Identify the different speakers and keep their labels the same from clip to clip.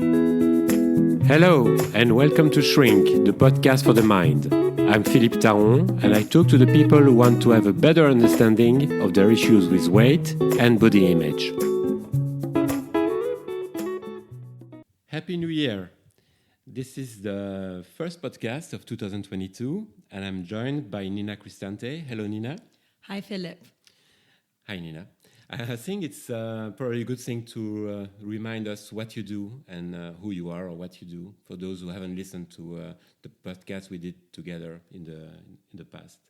Speaker 1: Hello, and welcome to Shrink, the podcast for the mind. I'm Philippe, and I talk to the people who want to have a better understanding of their issues with weight and body image. Happy New Year! This is the first podcast of 2022, and I'm joined by Nina Cristante. Hello, Nina.
Speaker 2: Hi, Philippe.
Speaker 1: Hi, Nina. I think it's probably a good thing to remind us what you do and who you are or what you do for those who haven't listened to the podcast we did together in the past.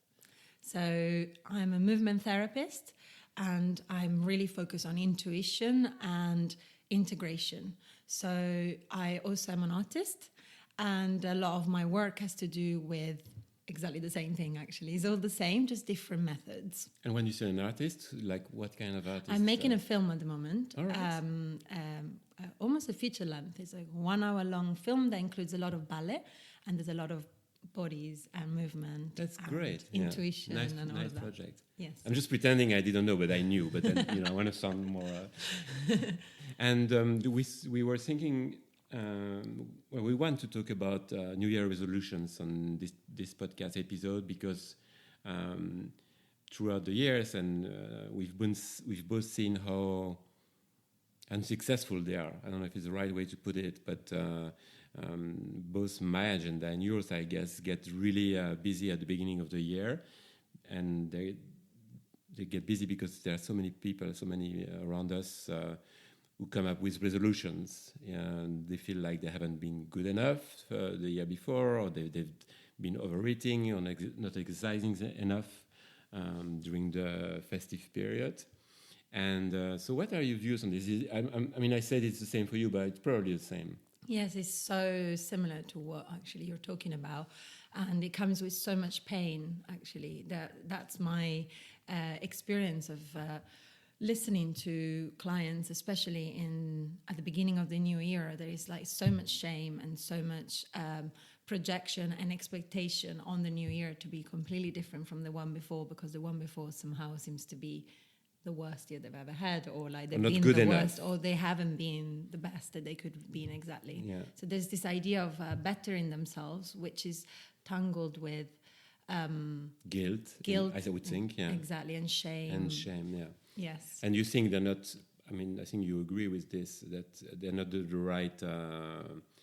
Speaker 2: So I'm a movement therapist and I'm really focused on intuition and integration. So I also am an artist and a lot of my work has to do with exactly the same thing, actually. It's all the same, just different methods.
Speaker 1: And when you say an artist, like what kind of artist?
Speaker 2: I'm making a film at the moment.
Speaker 1: All right.
Speaker 2: Almost a feature length. It's a 1 hour long film that includes a lot of ballet and there's a lot of bodies and movement.
Speaker 1: That's
Speaker 2: and
Speaker 1: great.
Speaker 2: Intuition
Speaker 1: nice,
Speaker 2: and all
Speaker 1: nice
Speaker 2: of that.
Speaker 1: project.
Speaker 2: Yes.
Speaker 1: I'm just pretending I didn't know, but I knew. But then, I want to sound more. And we were thinking. We want to talk about New Year resolutions on this podcast episode because throughout the years, and we've both seen how unsuccessful they are. I don't know if it's the right way to put it, but both my agenda and yours, I guess, get really busy at the beginning of the year, and they get busy because there are so many people, so many around us. Who come up with resolutions and they feel like they haven't been good enough the year before, or they've been overeating or not exercising enough during the festive period. And so what are your views on this? I said it's the same for you, but it's probably the same.
Speaker 2: Yes, it's so similar to what actually you're talking about. And it comes with so much pain, actually. That's my experience of listening to clients, especially at the beginning of the new year. There is like so much shame and so much projection and expectation on the new year to be completely different from the one before, because the one before somehow seems to be the worst year they've ever had, or like they've been the worst, or they haven't been the best that they could have been exactly.
Speaker 1: Yeah.
Speaker 2: So there's this idea of bettering themselves, which is tangled with
Speaker 1: guilt, I would think, yeah.
Speaker 2: Exactly, and shame.
Speaker 1: Yeah.
Speaker 2: Yes.
Speaker 1: And you think they're not, I think you agree with this, that they're not the right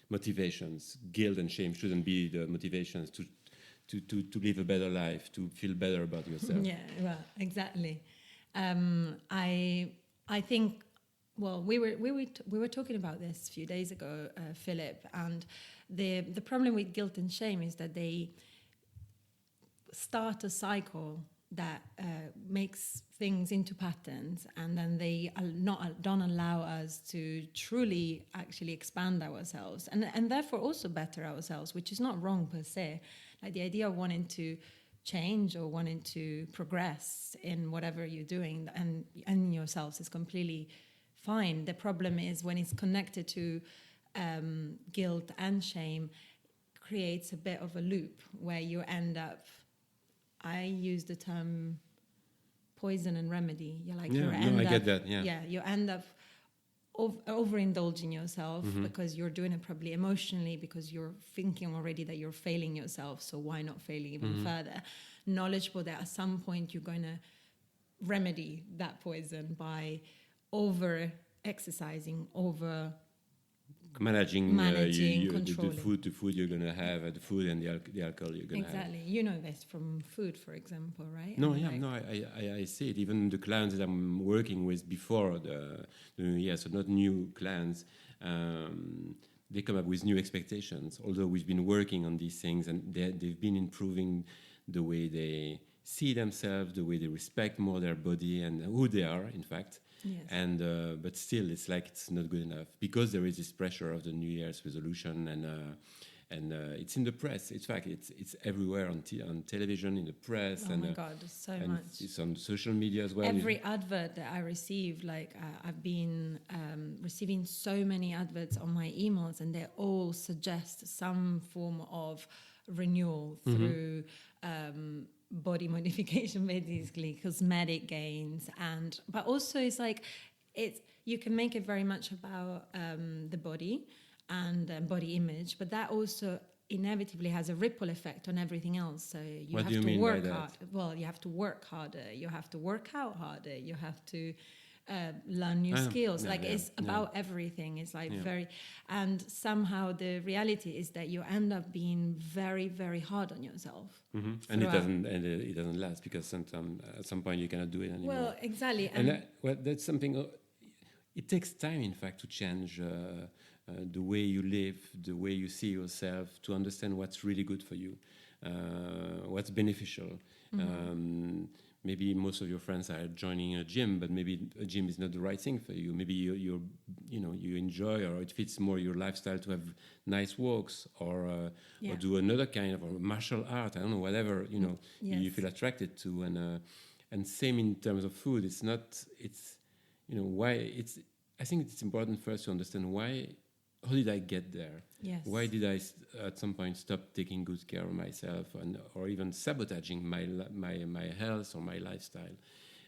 Speaker 1: motivations. Guilt and shame shouldn't be the motivations to live a better life, to feel better about yourself.
Speaker 2: Yeah, well, exactly. I think, well, we were talking about this a few days ago, Philippe, and the problem with guilt and shame is that they start a cycle that makes things into patterns, and then they don't allow us to truly actually expand ourselves and therefore also better ourselves, which is not wrong per se. Like the idea of wanting to change or wanting to progress in whatever you're doing and yourselves is completely fine. The problem is when it's connected to guilt and shame, creates a bit of a loop where you end up, I use the term poison and remedy.
Speaker 1: I get that.
Speaker 2: Yeah, you end up overindulging yourself because you're doing it probably emotionally, because you're thinking already that you're failing yourself. So why not fail even further? Knowledgeable that at some point you're going to remedy that poison by over exercising, over
Speaker 1: managing the food you're going to have, the food and the alcohol you're going to have.
Speaker 2: Exactly. You know this from food, for example, right?
Speaker 1: I see it. Even the clients that I'm working with before the New Year, so not new clients, they come up with new expectations. Although we've been working on these things and they've been improving the way they see themselves, the way they respect more their body and who they are, in fact.
Speaker 2: Yes.
Speaker 1: And but still, it's like it's not good enough because there is this pressure of the New Year's resolution, and it's in the press. In fact, it's everywhere on television, in the press.
Speaker 2: Oh my God, there's so much.
Speaker 1: It's on social media as well.
Speaker 2: Every advert that I receive, I've been receiving so many adverts on my emails, and they all suggest some form of renewal through body modification, basically cosmetic gains, but also it's like you can make it very much about the body, and body image, but that also inevitably has a ripple effect on everything else. So you
Speaker 1: What
Speaker 2: have
Speaker 1: do you
Speaker 2: to
Speaker 1: mean by
Speaker 2: work
Speaker 1: that?
Speaker 2: hard. Well, you have to work harder. You have to work out harder. You have to learn new skills.
Speaker 1: Yeah,
Speaker 2: like
Speaker 1: yeah,
Speaker 2: it's about everything. It's like
Speaker 1: Yeah.
Speaker 2: very, and somehow the reality is that you end up being very, very hard on yourself.
Speaker 1: And it
Speaker 2: throughout.
Speaker 1: doesn't last because sometime at some point you cannot do it anymore.
Speaker 2: Well, exactly.
Speaker 1: And that's something. It takes time, in fact, to change the way you live, the way you see yourself, to understand what's really good for you, what's beneficial. Maybe most of your friends are joining a gym, but maybe a gym is not the right thing for you. Maybe you enjoy, or it fits more your lifestyle to have nice walks, or do another kind of martial art. I don't know, whatever you feel attracted to, and same in terms of food. I think it's important first to understand why. How did I get there?
Speaker 2: Yes.
Speaker 1: Why did I at some point stop taking good care of myself, or even sabotaging my health or my lifestyle?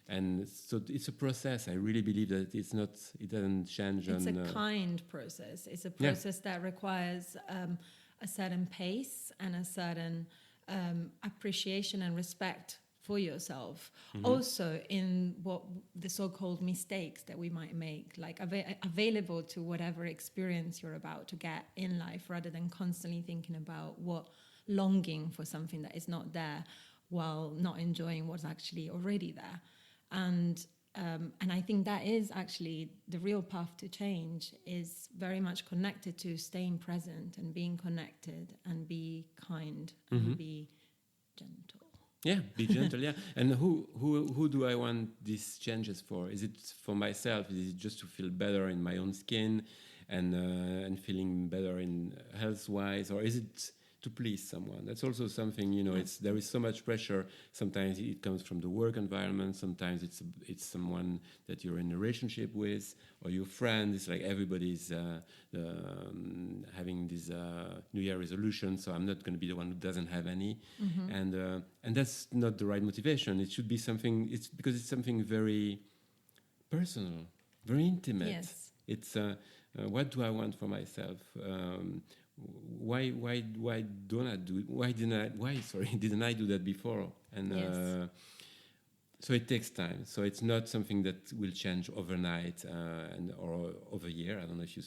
Speaker 1: And so it's a process. I really believe that it doesn't change.
Speaker 2: It's a kind process. It's a process that requires a certain pace and a certain appreciation and respect for yourself. Also in what the so-called mistakes that we might make, like available to whatever experience you're about to get in life, rather than constantly thinking about longing for something that is not there while not enjoying what's actually already there. And I think that is actually the real path to change, is very much connected to staying present and being connected and be kind and be gentle.
Speaker 1: Yeah, be gentle. Yeah, and who do I want these changes for? Is it for myself? Is it just to feel better in my own skin, and feeling better in health wise, or is it to please someone? That's also something. There is so much pressure. Sometimes it comes from the work environment. Sometimes it's someone that you're in a relationship with, or your friend. It's like everybody's having this New Year resolution, so I'm not going to be the one who doesn't have any, and that's not the right motivation. It should be something. It's because it's something very personal, very intimate.
Speaker 2: Yes.
Speaker 1: It's what do I want for myself? Why don't I do it? Didn't I do that before? And so it takes time. So it's not something that will change overnight or over a year. I don't know if you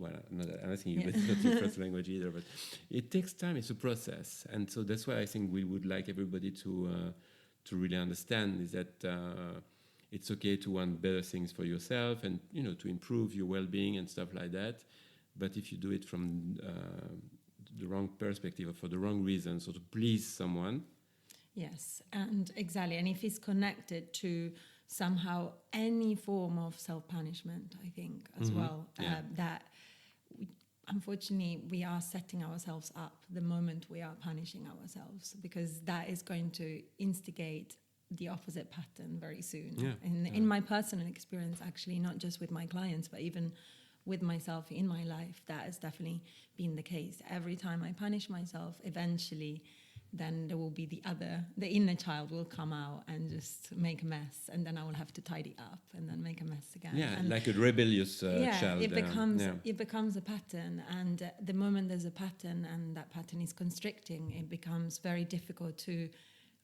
Speaker 1: I'm asking you, but it's not your first language either. But it takes time. It's a process, and so that's why I think we would like everybody to really understand is that it's okay to want better things for yourself, and to improve your well-being and stuff like that. But if you do it from the wrong perspective or for the wrong reasons, or to please someone.
Speaker 2: Yes, and exactly. And if it's connected to somehow any form of self-punishment, I think, as well, that unfortunately we are setting ourselves up the moment we are punishing ourselves, because that is going to instigate the opposite pattern very soon. In my personal experience, actually, not just with my clients, but even with myself in my life, that has definitely been the case. Every time I punish myself, eventually then there will be the inner child will come out and just make a mess, and then I will have to tidy up and then make a mess again.
Speaker 1: Yeah,
Speaker 2: and
Speaker 1: like a rebellious child.
Speaker 2: It becomes a pattern, and the moment there's a pattern and that pattern is constricting, it becomes very difficult to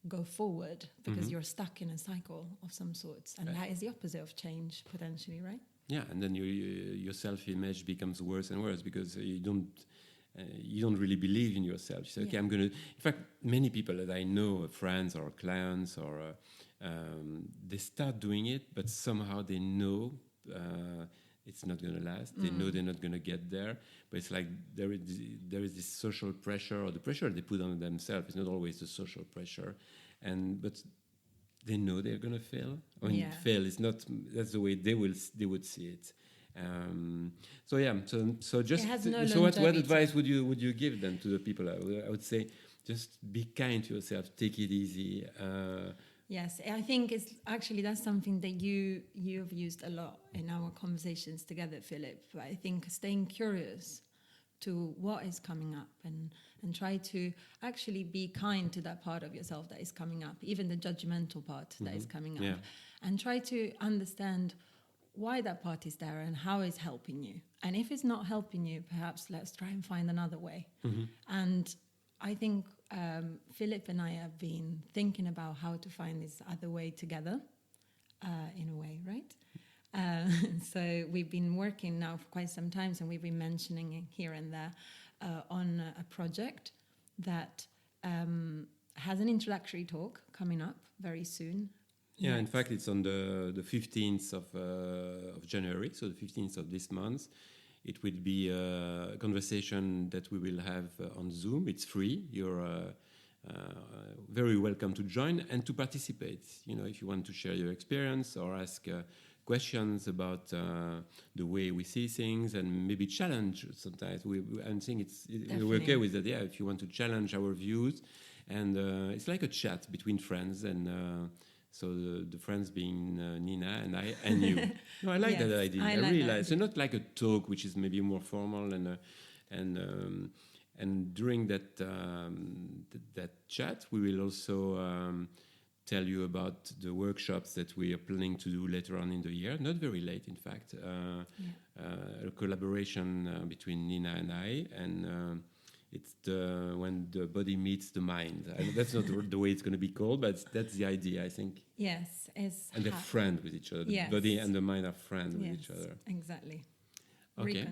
Speaker 2: go forward, because you're stuck in a cycle of some sorts, and that is the opposite of change potentially, right?
Speaker 1: Yeah, and then your self-image becomes worse and worse, because you don't really believe in yourself. You say, okay, I'm going to... In fact, many people that I know, friends or clients, or they start doing it, but somehow they know it's not going to last. They know they're not going to get there. But it's like there is this social pressure, or the pressure they put on themselves. It's not always the social pressure. But they know they're going to fail. Fail is not... That's the way they would see it. What advice would you give then to the people? I would say, just be kind to yourself. Take it easy.
Speaker 2: Yes, I think that's something that you've used a lot in our conversations together, Philippe. I think staying curious to what is coming up, and try to actually be kind to that part of yourself that is coming up, even the judgmental part that is coming up, and try to understand why that part is there and how it's helping you. And if it's not helping you, perhaps let's try and find another way. And I think Philippe and I have been thinking about how to find this other way together, in a way, right? So we've been working now for quite some time, and we've been mentioning it here and there on a project that has an introductory talk coming up very soon.
Speaker 1: Yeah, in fact, it's on the 15th of January, so the 15th of this month. It will be a conversation that we will have on Zoom. It's free. You're very welcome to join and to participate. You know, if you want to share your experience or ask questions about the way we see things and maybe challenge sometimes. I think we're okay with that. Yeah, if you want to challenge our views, and it's like a chat between friends, and so the friends being Nina and I and you. No, I like that idea. I really like. So not like a talk, which is maybe more formal, and during that that chat, we will also tell you about the workshops that we are planning to do later on in the year. Not very late, in fact. A collaboration between Nina and I, and it's when the body meets the mind. That's not the way it's going to be called, but that's the idea, I think.
Speaker 2: Yes,
Speaker 1: and they're friends with each other. The body and the mind are friends with each other.
Speaker 2: Exactly.
Speaker 1: Okay.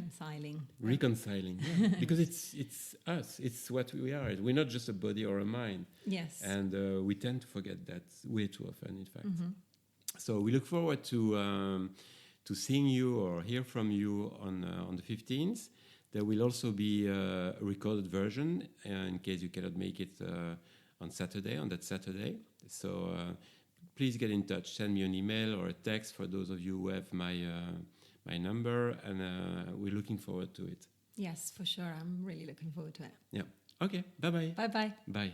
Speaker 2: Reconciling,
Speaker 1: yeah. Because it's us. It's what we are. We're not just a body or a mind.
Speaker 2: Yes.
Speaker 1: And we tend to forget that way too often, in fact. So we look forward to seeing you or hear from you on the 15th. There will also be a recorded version in case you cannot make it on that Saturday. So please get in touch. Send me an email or a text for those of you who have my number, and we're looking forward to it.
Speaker 2: Yes, for sure. I'm really looking forward to it.
Speaker 1: Yeah. Okay. Bye-bye.
Speaker 2: Bye-bye.
Speaker 1: Bye.